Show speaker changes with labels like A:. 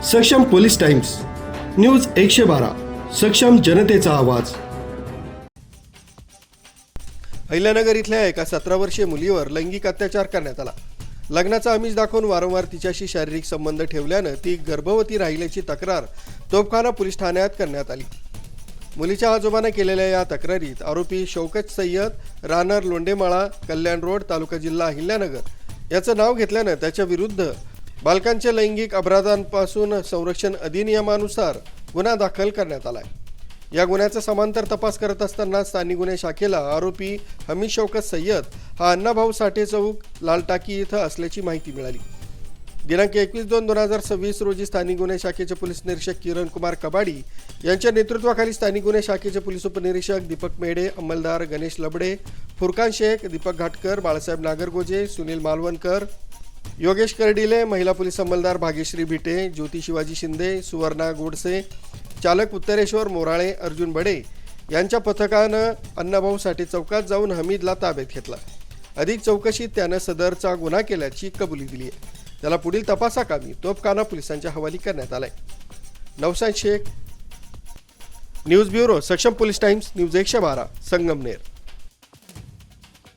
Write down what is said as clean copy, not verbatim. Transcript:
A: सक्षम police times, news 112, सक्षम जनतेचा आवाज।
B: अहिल्यानगर इथल्या एका 17 वर्षीय मुलीवर लैंगिक अत्याचार करण्यात आला। लग्नाचा आमिष दाखवून वारंवार तिच्याशी शारीरिक संबंध ठेवल्यानं ती गर्भवती राहिल्याची तक्रार तोफखाना पोलीस ठाण्यात करण्यात आली। मुलीच्या आजोबाने केलेल्या या तक्रारीत आरोपी शौकत सय्यद, राहणार लोंडेमाळा, कल्याण रोड, तालुका जिल्हा अहिल्यानगर याचं नाव घेतल्यानं त्याच्या विरुद्ध बालकांच्या लैंगिक अपराधांपासून संरक्षण अधिनियमानुसार गुन्हा दाखल करण्यात आला आहे। या गुन्ह्याचा समांतर तपास करत असताना स्थानिक गुन्हे शाखेला आरोपी हमीद शौकत सय्यद हा अण्णाभाऊ साठे चौक, लालटाकी इथं असल्याची माहिती मिळाली। दिनांक 21/2/2026 रोजी स्थानिक गुन्हे शाखेचे पोलीस निरीक्षक किरण कुमार कबाडी यांच्या नेतृत्वाखाली स्थानिक गुन्हे शाखेचे पोलीस उपनिरीक्षक दीपक मेढे, अंमलदार गणेश लबडे, फुरकान शेख, दीपक घाटकर, बाळासाहेब नागरगोजे, सुनील मालवणकर, योगेश कर्डिले, महिला पोलीस अंमलदार भाग्यश्री भिटे, ज्योती शिवाजी शिंदे, सुवर्णा गोडसे, चालक उत्तरेश्वर मोराळे, अर्जुन बडे यांच्या पथकानं अण्णाभाऊ साठे चौकात जाऊन हमीदला ताब्यात घेतला। अधिक चौकशीत त्यानं सदरचा गुन्हा केल्याची कबुली दिली आहे। त्याला पुढील तपासाकामी तोफखाना पोलिसांच्या हवाली करण्यात आलाय। नवसाद शेख, न्यूज ब्युरो, सक्षम पोलीस टाइम्स, न्यूज 112, संगमनेर।